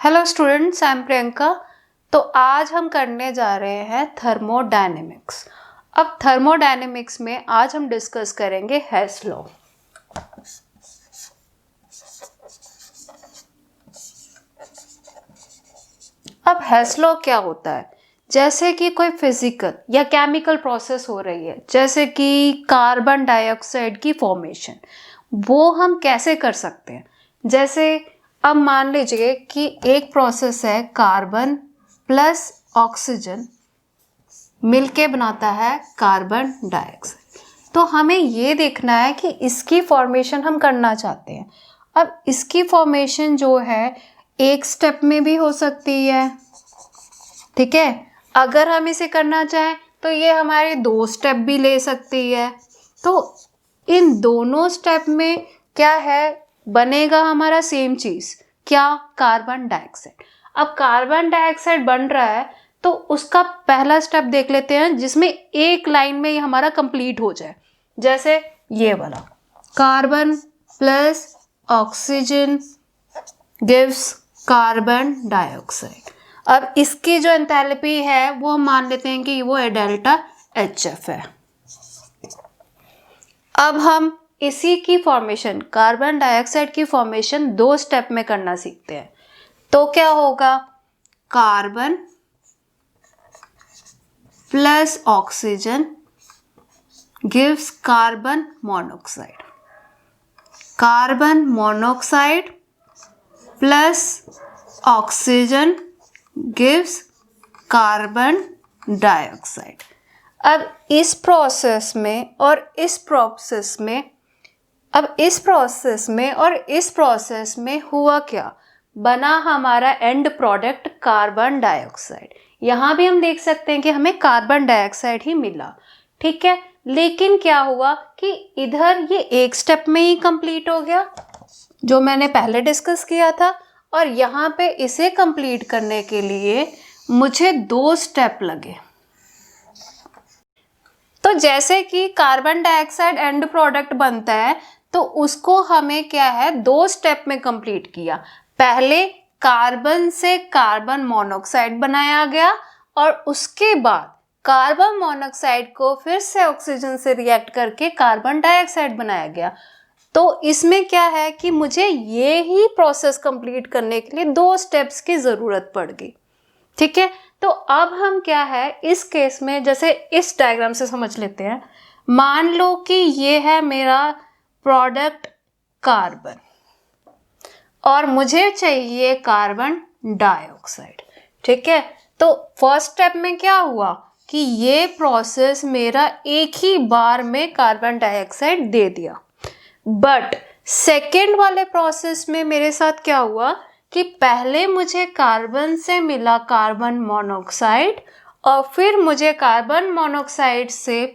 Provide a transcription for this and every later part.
Hello students, I am Priyanka. तो आज हम करने जा रहे हैं थर्मोडायनेमिक्स। अब थर्मोडायनेमिक्स में आज हम डिस्कस करेंगे हेस लॉ। अब हेस लॉ क्या होता है? जैसे कि कोई फिजिकल या केमिकल प्रोसेस हो रही है, जैसे कि कार्बन डाइऑक्साइड की फॉर्मेशन, वो हम कैसे कर सकते हैं? जैसे अब मान लीजिए कि एक प्रोसेस है, कार्बन प्लस ऑक्सीजन मिलके बनाता है कार्बन डाइऑक्साइड। तो हमें ये देखना है कि इसकी फॉर्मेशन हम करना चाहते हैं। अब इसकी फॉर्मेशन जो है एक स्टेप में भी हो सकती है, ठीक है। अगर हम इसे करना चाहें तो ये हमारे 2 स्टेप भी ले सकती है। तो इन दोनों स्टेप में क्या है, बनेगा हमारा सेम चीज, क्या? Carbon dioxide. अब कार्बन डाइऑक्साइड बन रहा है तो उसका पहला स्टेप देख लेते हैं, जिसमें एक लाइन में ये हमारा कंप्लीट हो जाए। जैसे ये वाला, carbon plus oxygen gives carbon dioxide. अब इसकी जो एंथैल्पी है वो हम मान लेते हैं कि वो डेल्टा HF है। अब हम इसी की फॉर्मेशन, कार्बन डाइऑक्साइड की फॉर्मेशन 2 स्टेप में करना सीखते हैं। तो क्या होगा, carbon plus oxygen gives carbon monoxide. Carbon monoxide plus oxygen gives carbon dioxide. अब इस प्रोसेस में और इस प्रोसेस में हुआ क्या, बना हमारा एंड प्रोडक्ट कार्बन डाइऑक्साइड। यहाँ भी हम देख सकते हैं कि हमें कार्बन डाइऑक्साइड ही मिला, ठीक है। लेकिन क्या हुआ कि इधर ये एक स्टेप में ही कंप्लीट हो गया, जो मैंने पहले डिस्कस किया था, और यहाँ पे इसे कंप्लीट करने के लिए मुझे 2 स्टेप लगे। तो जैसे कि कार्बन डाइऑक्साइड एंड प्रोडक्ट बनता है तो उसको हमें क्या है, 2 स्टेप में कंप्लीट किया। पहले कार्बन से कार्बन मोनोऑक्साइड बनाया गया और उसके बाद कार्बन मोनोऑक्साइड को फिर से ऑक्सीजन से रिएक्ट करके कार्बन डाइऑक्साइड बनाया गया। तो इसमें क्या है कि मुझे ये ही प्रोसेस कंप्लीट करने के लिए 2 स्टेप्स की ज़रूरत पड़ गई, ठीक है। तो अब हम क्या है, इस केस में जैसे इस डायग्राम से समझ लेते हैं। मान लो कि ये है मेरा प्रोडक्ट कार्बन और मुझे चाहिए कार्बन डाइऑक्साइड, ठीक है। तो फर्स्ट स्टेप में क्या हुआ कि ये प्रोसेस मेरा एक ही बार में कार्बन डाइऑक्साइड दे दिया। बट सेकेंड वाले प्रोसेस में मेरे साथ क्या हुआ कि पहले मुझे कार्बन से मिला कार्बन मोनोऑक्साइड और फिर मुझे कार्बन मोनोऑक्साइड से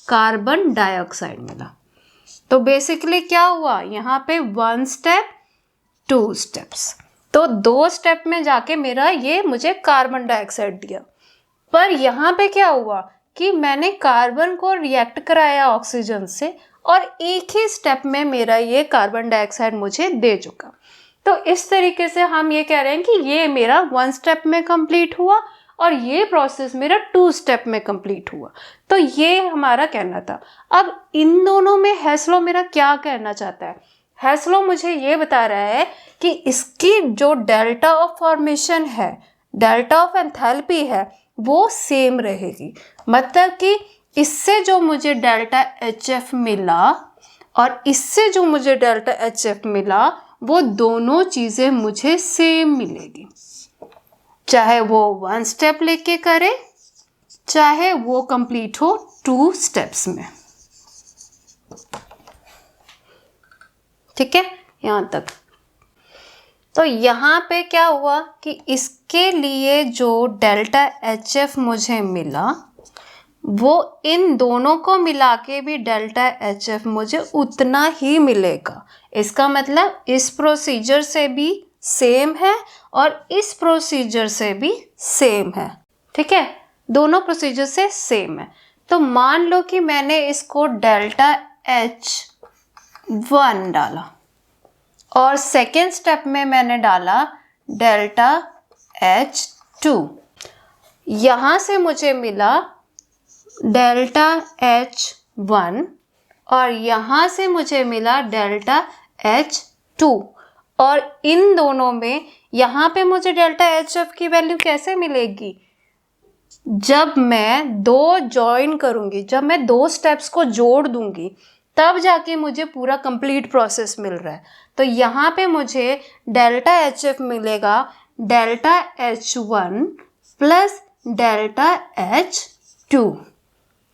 कार्बन डाइऑक्साइड मिला। तो बेसिकली क्या हुआ, यहाँ पे 1 स्टेप 2 स्टेप्स। तो 2 स्टेप में जाके मेरा ये मुझे कार्बन डाइऑक्साइड दिया। पर यहाँ पे क्या हुआ कि मैंने कार्बन को रिएक्ट कराया ऑक्सीजन से और एक ही स्टेप में मेरा ये कार्बन डाइऑक्साइड मुझे दे चुका। तो इस तरीके से हम ये कह रहे हैं कि ये मेरा 1 स्टेप में कंप्लीट हुआ और ये प्रोसेस मेरा 2 स्टेप में कंप्लीट हुआ। तो ये हमारा कहना था। अब इन दोनों में हेस लॉ मेरा क्या कहना चाहता है? हेस लॉ मुझे ये बता रहा है कि इसकी जो डेल्टा ऑफ फॉर्मेशन है, डेल्टा ऑफ एंथैल्पी है, वो सेम रहेगी। मतलब कि इससे जो मुझे डेल्टा HF मिला और इससे जो मुझे डेल्टा HF मिला, वो दोनों चीज़ें मुझे सेम मिलेगी, चाहे वो 1 स्टेप लेके करे, चाहे वो कंप्लीट हो 2 स्टेप्स में, ठीक है, यहाँ तक। तो यहाँ पे क्या हुआ कि इसके लिए जो डेल्टा HF मुझे मिला, वो इन दोनों को मिला के भी डेल्टा HF मुझे उतना ही मिलेगा। इसका मतलब इस प्रोसीजर से भी सेम है और इस प्रोसीजर से भी सेम है, ठीक है, दोनों प्रोसीजर से सेम है। तो मान लो कि मैंने इसको डेल्टा H1 डाला और सेकेंड स्टेप में मैंने डाला डेल्टा H2। यहाँ से मुझे मिला डेल्टा H1 और यहाँ से मुझे मिला डेल्टा H2। और इन दोनों में यहाँ पे मुझे डेल्टा HF की वैल्यू कैसे मिलेगी? जब मैं दो जॉइन करूँगी, जब मैं दो स्टेप्स को जोड़ दूँगी, तब जाके मुझे पूरा कंप्लीट प्रोसेस मिल रहा है। तो यहाँ पे मुझे डेल्टा HF मिलेगा delta H1 plus delta H2,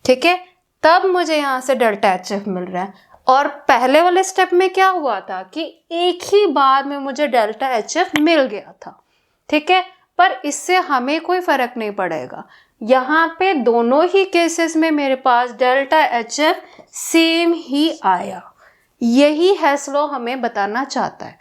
ठीक है। तब मुझे यहाँ से डेल्टा HF मिल रहा है। और पहले वाले स्टेप में क्या हुआ था कि एक ही बार में मुझे डेल्टा HF मिल गया था, ठीक है। पर इससे हमें कोई फर्क नहीं पड़ेगा, यहाँ पे दोनों ही केसेस में मेरे पास डेल्टा HF सेम ही आया। यही हेस लॉ हमें बताना चाहता है।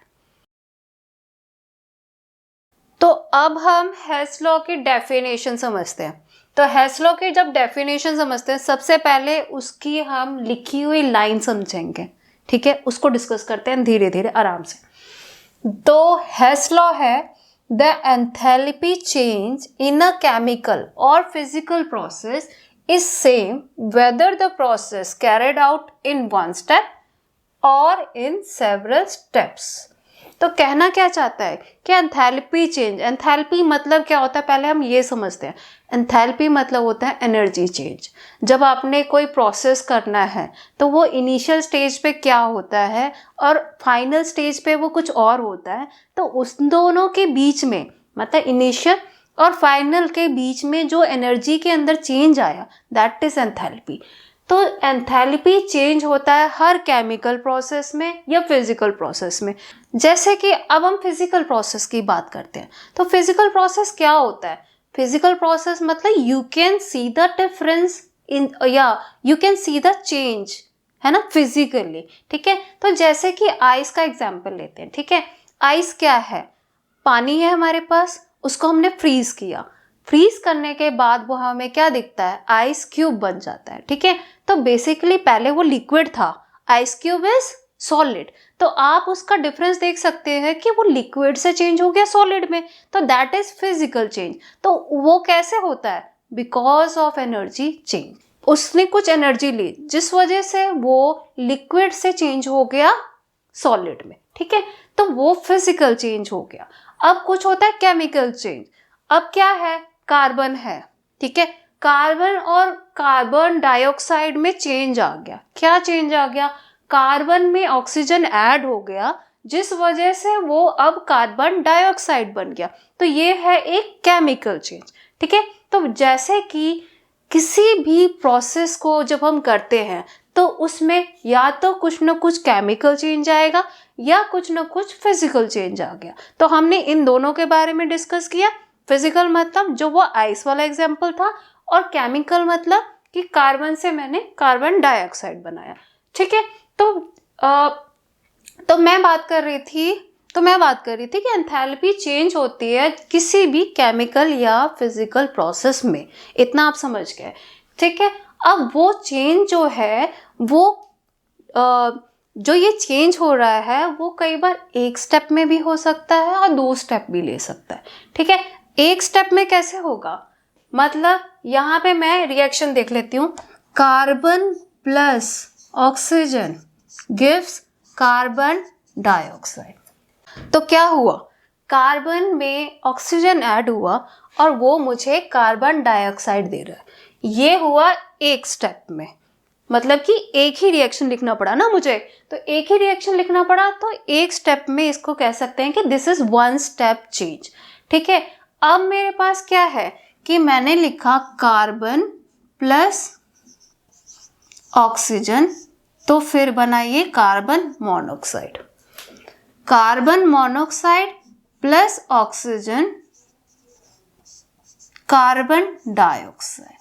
तो अब हम हेस लॉ की डेफिनेशन समझते हैं। तो हेस लॉ की जब डेफिनेशन समझते हैं, सबसे पहले उसकी हम लिखी हुई लाइन समझेंगे, ठीक है। उसको डिस्कस करते हैं धीरे धीरे आराम से। तो हेस लॉ है the enthalpy change in a chemical or physical process is same whether the process carried out in one step or in several steps. तो कहना क्या चाहता है कि एंथैल्पी चेंज, एंथैल्पी मतलब क्या होता है पहले हम ये समझते हैं। एंथैल्पी मतलब होता है एनर्जी चेंज। जब आपने कोई प्रोसेस करना है तो वो इनिशियल स्टेज पे क्या होता है और फाइनल स्टेज पे वो कुछ और होता है। तो उस दोनों के बीच में, मतलब इनिशियल और फाइनल के बीच में जो एनर्जी के अंदर चेंज आया, दैट इज एंथैल्पी। तो एंथैल्पी चेंज होता है हर केमिकल प्रोसेस में या फिजिकल प्रोसेस में। जैसे कि अब हम फिजिकल प्रोसेस की बात करते हैं, तो फिजिकल प्रोसेस क्या होता है? फिजिकल प्रोसेस मतलब you can see the difference in, या you can see the change, है ना, फिजिकली, ठीक है। तो जैसे कि आइस का एग्जांपल लेते हैं, ठीक है। आइस क्या है? पानी है हमारे पास, उसको हमने फ्रीज किया। फ्रीज करने के बाद वो हमें क्या दिखता है? आइस क्यूब बन जाता है, ठीक है। तो बेसिकली पहले वो लिक्विड था, आइस क्यूब इज सॉलिड। तो आप उसका डिफरेंस देख सकते हैं कि वो लिक्विड से चेंज हो गया सॉलिड में, तो दैट इज फिजिकल चेंज। तो वो कैसे होता है? Because of energy change. उसने कुछ एनर्जी ली जिस वजह से वो लिक्विड से चेंज हो गया सॉलिड में, ठीक है। तो वो फिजिकल चेंज हो गया। अब कुछ होता है केमिकल चेंज। अब क्या है? कार्बन है, ठीक है। कार्बन और कार्बन डाइऑक्साइड में चेंज आ गया। क्या चेंज आ गया? कार्बन में ऑक्सीजन ऐड हो गया जिस वजह से वो अब कार्बन डाइऑक्साइड बन गया। तो ये है एक केमिकल चेंज, ठीक है। तो जैसे कि किसी भी प्रोसेस को जब हम करते हैं तो उसमें या तो कुछ ना कुछ केमिकल चेंज आएगा या कुछ ना कुछ फिजिकल चेंज आ गया। तो हमने इन दोनों के बारे में डिस्कस किया। फिजिकल मतलब जो वो आइस वाला एग्जाम्पल था, और केमिकल मतलब कि कार्बन से मैंने कार्बन डाइऑक्साइड बनाया, ठीक है। तो मैं बात कर रही थी कि एंथैल्पी चेंज होती है किसी भी केमिकल या फिजिकल प्रोसेस में। इतना आप समझ गए, ठीक है। अब वो चेंज जो है वो जो ये चेंज हो रहा है वो कई बार एक स्टेप में भी हो सकता है और दो स्टेप भी ले सकता है, ठीक है। एक स्टेप में कैसे होगा? मतलब यहाँ पे मैं रिएक्शन देख लेती हूँ। Carbon plus oxygen gives carbon dioxide. तो क्या हुआ? कार्बन में ऑक्सीजन ऐड हुआ और वो मुझे कार्बन डाइऑक्साइड दे रहा है। ये हुआ एक स्टेप में, मतलब कि एक ही रिएक्शन लिखना पड़ा ना मुझे, तो एक ही रिएक्शन लिखना पड़ा। तो एक स्टेप में इसको कह सकते हैं कि this is one step change, ठीक है। अब मेरे पास क्या है कि मैंने लिखा कार्बन प्लस ऑक्सीजन, तो फिर बनाइए carbon monoxide. Carbon monoxide plus oxygen carbon dioxide.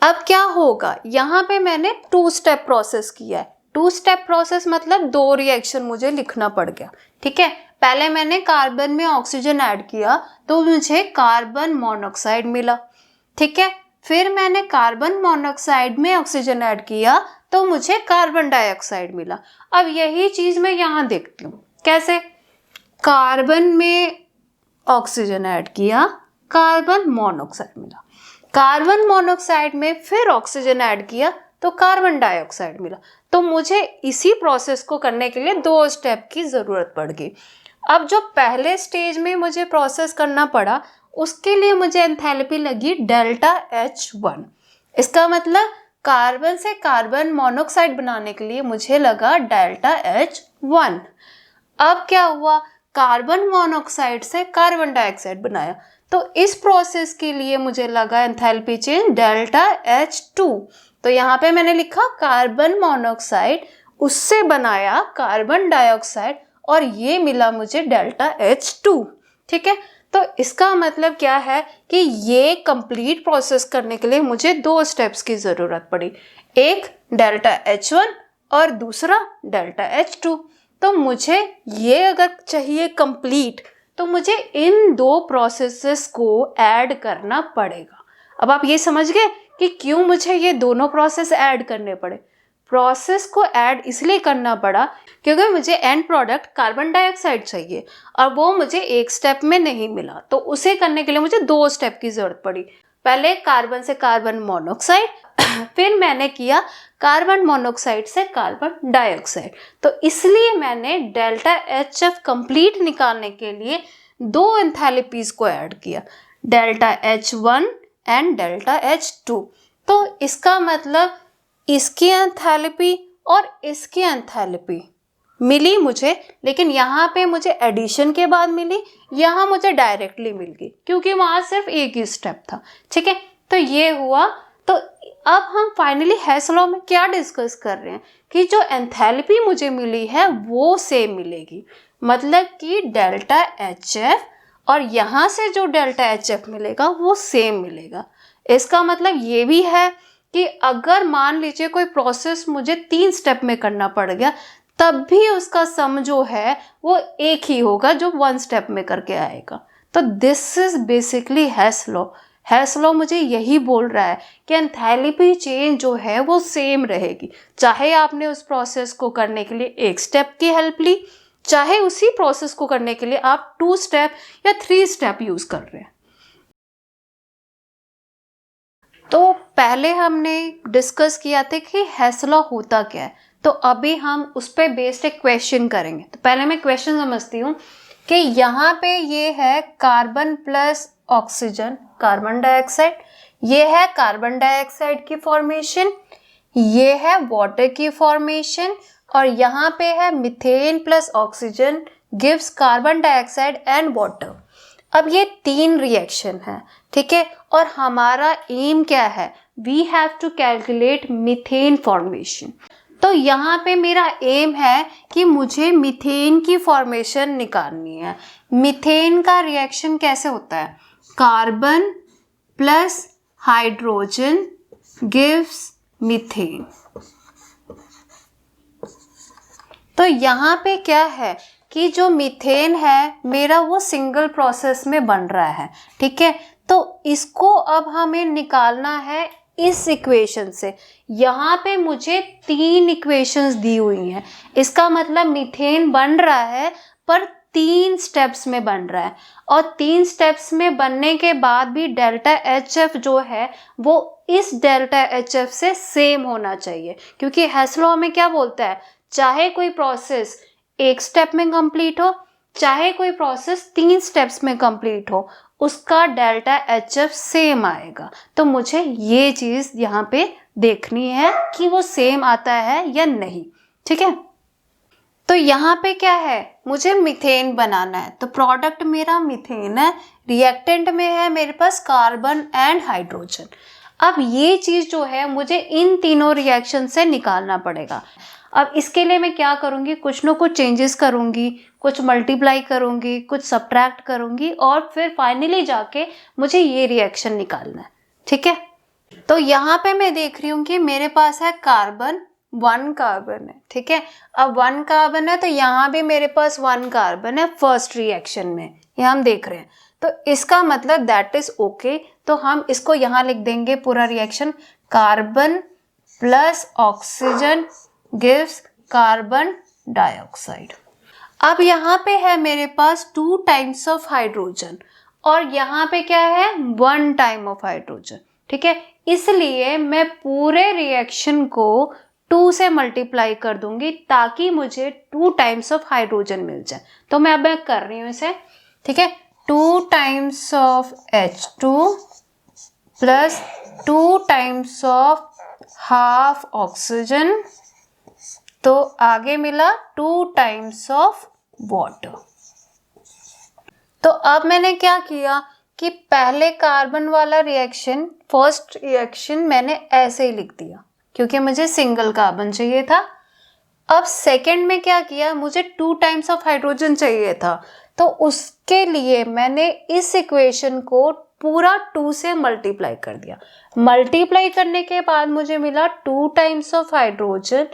अब क्या होगा? यहाँ पे मैंने टू स्टेप प्रोसेस किया है। टू स्टेप प्रोसेस मतलब दो रिएक्शन मुझे लिखना पड़ गया, ठीक है। पहले मैंने कार्बन में ऑक्सीजन ऐड किया तो मुझे कार्बन मोनोऑक्साइड मिला, ठीक है। फिर मैंने कार्बन मोनोऑक्साइड में ऑक्सीजन ऐड किया तो मुझे कार्बन डाइऑक्साइड मिला। अब यही चीज मैं यहाँ देखती हूँ। कैसे? कार्बन में ऑक्सीजन ऐड किया, कार्बन मोनोऑक्साइड मिला। कार्बन मोनोऑक्साइड में फिर ऑक्सीजन ऐड किया तो कार्बन डाइऑक्साइड मिला। तो मुझे इसी प्रोसेस को करने के लिए 2 स्टेप की ज़रूरत पड़ गई। अब जो पहले स्टेज में मुझे प्रोसेस करना पड़ा उसके लिए मुझे एंथैल्पी लगी डेल्टा H1। इसका मतलब कार्बन से कार्बन मोनोऑक्साइड बनाने के लिए मुझे लगा डेल्टा H1। अब क्या हुआ, कार्बन मोनोऑक्साइड से कार्बन डाइऑक्साइड बनाया तो इस प्रोसेस के लिए मुझे लगा एंथैल्पी चेंज डेल्टा H2। तो यहाँ पे मैंने लिखा कार्बन मोनोऑक्साइड, उससे बनाया कार्बन डाइऑक्साइड और ये मिला मुझे डेल्टा H2। ठीक है, तो इसका मतलब क्या है कि ये कंप्लीट प्रोसेस करने के लिए मुझे 2 स्टेप्स की ज़रूरत पड़ी, एक डेल्टा H1 और दूसरा डेल्टा H2। तो मुझे ये अगर चाहिए कंप्लीट तो मुझे इन 2 प्रोसेसेस को ऐड करना पड़ेगा। अब आप ये समझ गए कि क्यों मुझे ये दोनों प्रोसेस ऐड करने पड़े। प्रोसेस को ऐड इसलिए करना पड़ा क्योंकि मुझे एंड प्रोडक्ट कार्बन डाइऑक्साइड चाहिए और वो मुझे एक स्टेप में नहीं मिला, तो उसे करने के लिए मुझे 2 स्टेप की ज़रूरत पड़ी। पहले कार्बन से कार्बन मोनोऑक्साइड, फिर मैंने किया कार्बन मोनोऑक्साइड से कार्बन डाइऑक्साइड। तो इसलिए मैंने डेल्टा HF कंप्लीट निकालने के लिए 2 एंथैल्पीज को ऐड किया, delta H1 and delta H2। तो इसका मतलब इसकी एंथैल्पी और इसकी एंथैल्पी मिली मुझे, लेकिन यहाँ पे मुझे एडिशन के बाद मिली, यहाँ मुझे डायरेक्टली मिल गई क्योंकि वहाँ सिर्फ एक ही स्टेप था। ठीक है, तो ये हुआ। तो अब हम फाइनली हेस लॉ में क्या डिस्कस कर रहे हैं कि जो एंथैल्पी मुझे मिली है वो सेम मिलेगी, मतलब कि डेल्टा HF और यहाँ से जो डेल्टा HF मिलेगा वो सेम मिलेगा। इसका मतलब ये भी है कि अगर मान लीजिए कोई प्रोसेस मुझे 3 स्टेप में करना पड़ गया तब भी उसका सम जो है वो एक ही होगा जो 1 स्टेप में करके आएगा। तो this is basically Hess law. Hess law मुझे यही बोल रहा है कि एंथैल्पी चेंज जो है वो सेम रहेगी, चाहे आपने उस प्रोसेस को करने के लिए 1 स्टेप की हेल्प ली, चाहे उसी प्रोसेस को करने के लिए आप 2 स्टेप या 3 स्टेप यूज कर रहे हैं। तो पहले हमने डिस्कस किया था कि हेस लॉ होता क्या है, तो अभी हम उस पर बेस्ड एक क्वेश्चन करेंगे। तो पहले मैं क्वेश्चन समझती हूँ कि यहाँ पे ये है carbon plus oxygen carbon dioxide, ये है कार्बन डाइऑक्साइड की फॉर्मेशन, ये है वाटर की फॉर्मेशन और यहाँ पे है methane plus oxygen gives carbon dioxide and water. अब ये 3 रिएक्शन है, ठीक है, और हमारा एम क्या है, we have to calculate methane formation. तो यहाँ पे मेरा एम है कि मुझे मीथेन की फॉर्मेशन निकालनी है। मीथेन का रिएक्शन कैसे होता है, carbon plus hydrogen gives methane. तो यहाँ पे क्या है कि जो मीथेन है मेरा वो सिंगल प्रोसेस में बन रहा है, ठीक है। तो इसको अब हमें निकालना है इस इक्वेशन से। यहाँ पे मुझे 3 इक्वेशंस दी हुई हैं, इसका मतलब मीथेन बन रहा है पर 3 स्टेप्स में बन रहा है और 3 स्टेप्स में बनने के बाद भी डेल्टा HF जो है वो इस डेल्टा HF से सेम होना चाहिए, क्योंकि हेस लॉ में क्या बोलता है, चाहे कोई प्रोसेस 1 स्टेप में कंप्लीट हो, चाहे कोई प्रोसेस 3 स्टेप्स में कंप्लीट हो, उसका डेल्टा HF सेम आएगा। तो मुझे ये चीज़ यहाँ पे देखनी है कि वो सेम आता है या नहीं, ठीक है। तो यहाँ पे क्या है, मुझे मीथेन बनाना है, तो प्रोडक्ट मेरा मीथेन है, रिएक्टेंट में है मेरे पास कार्बन एंड हाइड्रोजन। अब ये चीज़ जो है मुझे इन तीनों रिएक्शन से निकालना पड़ेगा। अब इसके लिए मैं क्या करूँगी, कुछ न कुछ चेंजेस करूँगी, कुछ मल्टीप्लाई करूँगी, कुछ सब्ट्रैक्ट करूँगी और फिर फाइनली जाके मुझे ये रिएक्शन निकालना है, ठीक है। तो यहाँ पे मैं देख रही हूँ कि मेरे पास है कार्बन, 1 कार्बन है, ठीक है। अब 1 कार्बन है तो यहाँ भी मेरे पास 1 कार्बन है फर्स्ट रिएक्शन में, ये हम देख रहे हैं। तो इसका मतलब दैट इज ओके। तो हम इसको यहाँ लिख देंगे पूरा reaction, carbon plus oxygen gives carbon dioxide. अब यहाँ पे है मेरे पास 2 टाइम्स ऑफ हाइड्रोजन और यहाँ पे क्या है 1 टाइम ऑफ हाइड्रोजन, ठीक है। इसलिए मैं पूरे रिएक्शन को 2 से मल्टीप्लाई कर दूंगी ताकि मुझे 2 टाइम्स ऑफ हाइड्रोजन मिल जाए। तो मैं अब कर रही हूँ इसे, ठीक है। 2 times of H2 plus 2 times of half oxygen, तो आगे मिला 2 टाइम्स ऑफ वाटर। तो अब मैंने क्या किया कि पहले कार्बन वाला रिएक्शन, फर्स्ट रिएक्शन मैंने ऐसे ही लिख दिया क्योंकि मुझे सिंगल कार्बन चाहिए था। अब सेकंड में क्या किया, मुझे 2 टाइम्स ऑफ हाइड्रोजन चाहिए था, तो उसके लिए मैंने इस इक्वेशन को पूरा 2 से मल्टीप्लाई कर दिया। मल्टीप्लाई करने के बाद मुझे मिला 2 times of hydrogen,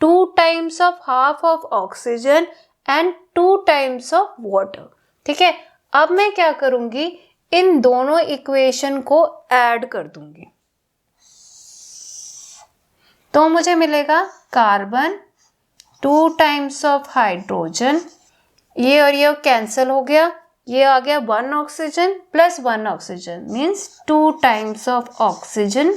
2 times of half of oxygen and 2 times of water, ठीक है। अब मैं क्या करूंगी, इन दोनों इक्वेशन को ऐड कर दूंगी, तो मुझे मिलेगा कार्बन 2 टाइम्स ऑफ हाइड्रोजन, ये और ये कैंसिल हो गया, ये आ गया 1 oxygen plus 1 oxygen means 2 times of oxygen,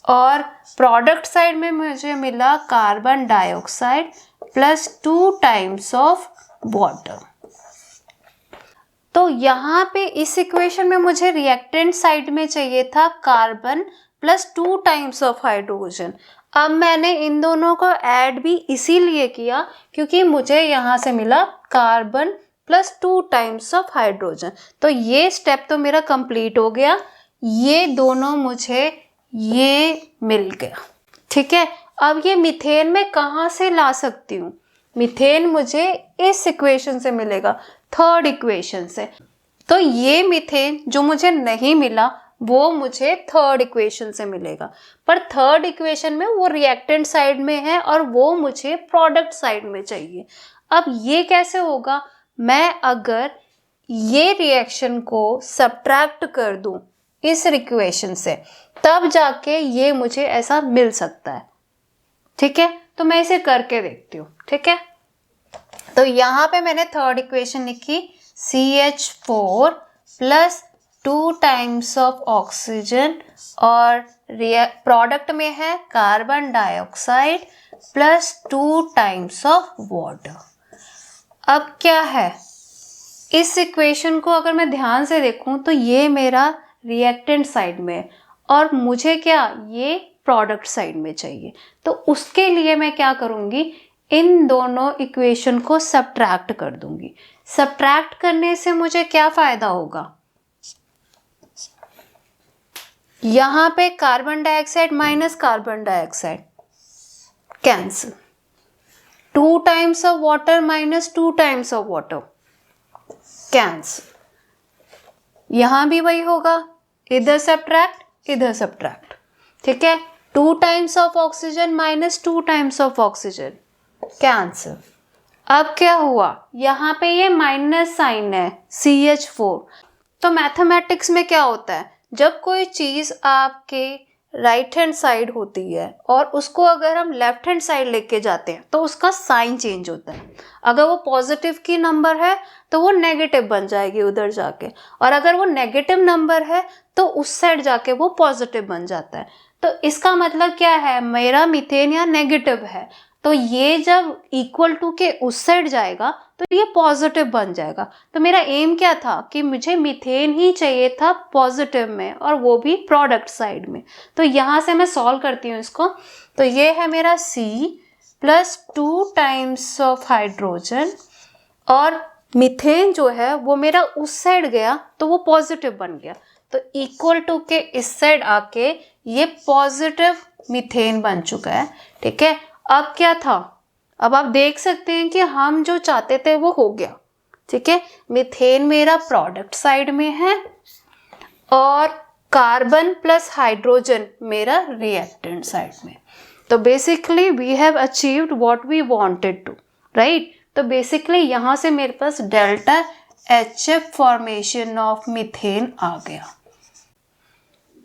और प्रोडक्ट साइड में मुझे मिला carbon dioxide plus 2 times of water. तो यहाँ पे इस इक्वेशन में मुझे रिएक्टेंट साइड में चाहिए था carbon plus 2 times of hydrogen. अब मैंने इन दोनों को ऐड भी इसीलिए किया क्योंकि मुझे यहाँ से मिला carbon plus 2 times of hydrogen. तो ये स्टेप तो मेरा कंप्लीट हो गया, ये दोनों मुझे ये मिल गया, ठीक है। अब ये मीथेन मैं कहाँ से ला सकती हूँ, मीथेन मुझे इस इक्वेशन से मिलेगा, थर्ड इक्वेशन से। तो ये मीथेन जो मुझे नहीं मिला वो मुझे थर्ड इक्वेशन से मिलेगा, पर थर्ड इक्वेशन में वो रिएक्टेंट साइड में है और वो मुझे प्रोडक्ट साइड में चाहिए। अब ये कैसे होगा, मैं अगर ये रिएक्शन को सब्ट्रैक्ट कर दूं इस इक्वेशन से तब जाके ये मुझे ऐसा मिल सकता है, ठीक है। तो मैं इसे करके देखती हूँ, ठीक है। तो यहाँ पे मैंने थर्ड इक्वेशन लिखी, CH4 plus 2 times of oxygen और प्रोडक्ट में है carbon dioxide plus 2 times of water. अब क्या है, इस इक्वेशन को अगर मैं ध्यान से देखूं तो ये मेरा रिएक्टेंट साइड में है और मुझे क्या ये प्रोडक्ट साइड में चाहिए। तो उसके लिए मैं क्या करूँगी, इन दोनों इक्वेशन को सब्ट्रैक्ट कर दूंगी। सब्ट्रैक्ट करने से मुझे क्या फायदा होगा, यहाँ पे carbon dioxide minus carbon dioxide cancel, 2 times of water minus 2 times of water cancel, यहाँ भी वही होगा, इधर सब्ट्रैक्ट इधर सब्ट्रैक्ट, ठीक है। 2 times of oxygen minus 2 times of oxygen cancel. अब क्या हुआ, यहाँ पे ये माइनस साइन है CH4। तो मैथमेटिक्स में क्या होता है, जब कोई चीज़ आपके राइट हैंड साइड होती है और उसको अगर हम लेफ्ट हैंड साइड लेके जाते हैं तो उसका साइन चेंज होता है। अगर वो पॉजिटिव की नंबर है तो वो नेगेटिव बन जाएगी उधर जाके, और अगर वो नेगेटिव नंबर है तो उस साइड जाके वो पॉजिटिव बन जाता है। तो इसका मतलब क्या है, मेरा मीथेन यहाँ नेगेटिव है, तो ये जब इक्वल टू के उस साइड जाएगा तो ये पॉजिटिव बन जाएगा। तो मेरा एम क्या था कि मुझे मीथेन ही चाहिए था पॉजिटिव में और वो भी प्रोडक्ट साइड में। तो यहाँ से मैं सॉल्व करती हूँ इसको। तो ये है मेरा C plus 2 times of hydrogen और मीथेन जो है वो मेरा उस साइड गया तो वो पॉजिटिव बन गया, तो इक्वल टू के इस साइड आके ये पॉजिटिव मीथेन बन चुका है, ठीक है। अब क्या था, अब आप देख सकते हैं कि हम जो चाहते थे वो हो गया, ठीक है। मीथेन मेरा प्रोडक्ट साइड में है और कार्बन प्लस हाइड्रोजन मेरा रिएक्टेंट साइड में। तो basically we have achieved what we wanted to, right. तो बेसिकली यहाँ से मेरे पास delta HF formation of methane आ गया।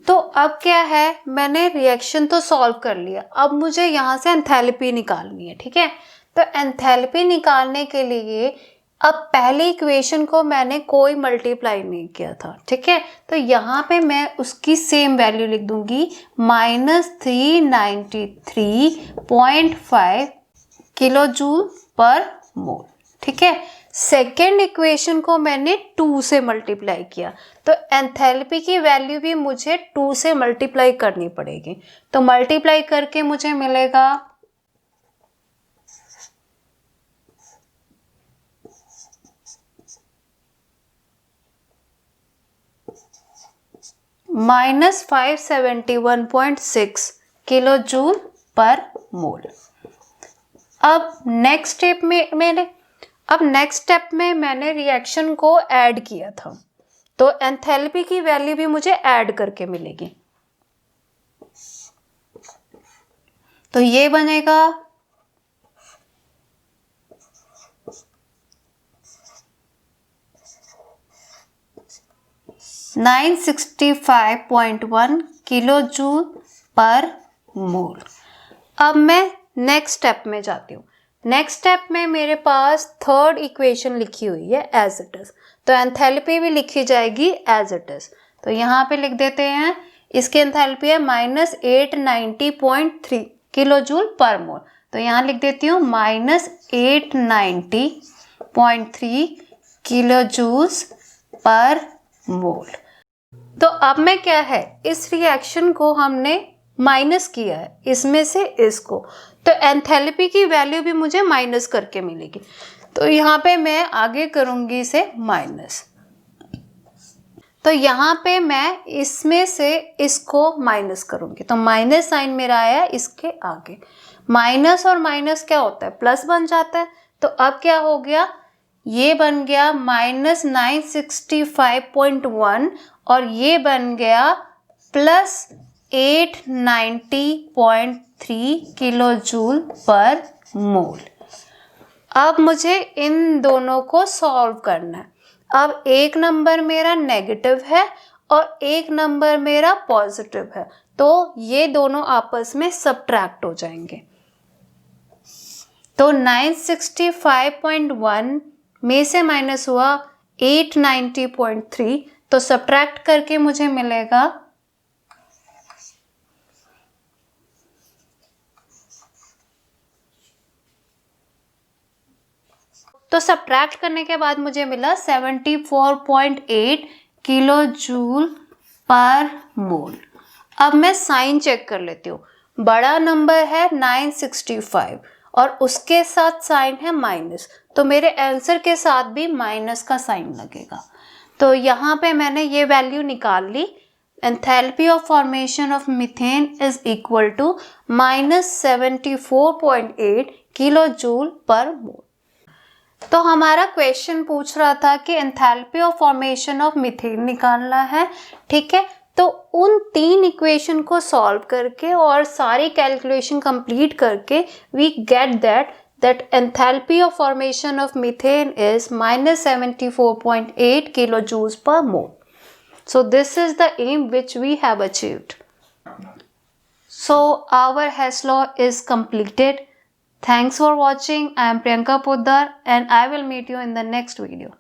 तो अब क्या है, मैंने रिएक्शन तो सॉल्व कर लिया, अब मुझे यहाँ से एंथैल्पी निकालनी है, ठीक है। तो एंथैल्पी निकालने के लिए अब पहली इक्वेशन को मैंने कोई मल्टीप्लाई नहीं किया था, ठीक है। तो यहाँ पे मैं उसकी सेम वैल्यू लिख दूंगी -393.5 किलो जूल पर मोल, ठीक है। सेकेंड इक्वेशन को मैंने 2 से मल्टीप्लाई किया, तो एंथैल्पी की वैल्यू भी मुझे 2 से मल्टीप्लाई करनी पड़ेगी। तो मल्टीप्लाई करके मुझे मिलेगा -571.6 किलो जूल पर मोल। अब नेक्स्ट स्टेप में मैंने रिएक्शन को ऐड किया था, तो एंथैल्पी की वैल्यू भी मुझे ऐड करके मिलेगी। तो ये बनेगा 965.1 किलो जूल पर मोल। अब मैं नेक्स्ट स्टेप में जाती हूँ। नेक्स्ट स्टेप में मेरे पास थर्ड इक्वेशन लिखी हुई है एज इट इज, तो एंथैल्पी भी लिखी जाएगी एज इट इज। तो यहाँ पे लिख देते हैं, इसकी एंथैल्पी है -890.3 किलो जूल पर मोल। तो यहाँ लिख देती हूँ -890.3 किलो जूल्स पर मोल। तो अब में क्या है, इस रिएक्शन को हमने माइनस किया है इसमें से इसको, तो एंथैल्पी की वैल्यू भी मुझे माइनस करके मिलेगी। तो यहाँ पे मैं आगे करूँगी इसे माइनस, तो यहाँ पे मैं इसमें से इसको माइनस करूँगी, तो माइनस साइन मेरा आया इसके आगे। माइनस और माइनस क्या होता है, प्लस बन जाता है। तो अब क्या हो गया, ये बन गया -965.1 और ये बन गया +890.3 किलो जूल पर मोल। अब मुझे इन दोनों को सॉल्व करना है। अब एक नंबर मेरा नेगेटिव है और एक नंबर मेरा पॉजिटिव है, तो ये दोनों आपस में सब्ट्रैक्ट हो जाएंगे। तो 965.1 में से माइनस हुआ 890.3, तो सब्ट्रैक्ट करके मुझे मिलेगा तो सब्ट्रैक्ट करने के बाद मुझे मिला 74.8 किलो जूल पर मोल। अब मैं साइन चेक कर लेती हूँ। बड़ा नंबर है 965 और उसके साथ साइन है माइनस, तो मेरे आंसर के साथ भी माइनस का साइन लगेगा। तो यहाँ पे मैंने ये वैल्यू निकाल ली। Enthalpy of formation of methane is equal to -74.8 kilo joule per mole. तो हमारा क्वेश्चन पूछ रहा था कि enthalpy of formation of methane निकालना है, ठीक है। तो उन 3 इक्वेशन को सॉल्व करके और सारी कैलकुलेशन कंप्लीट करके we get that enthalpy of formation of methane is -74.8 kilojoules per mole. So this is the aim which we have achieved. So our Hess law is completed. Thanks for watching. I am Priyanka Poddar and I will meet you in the next video.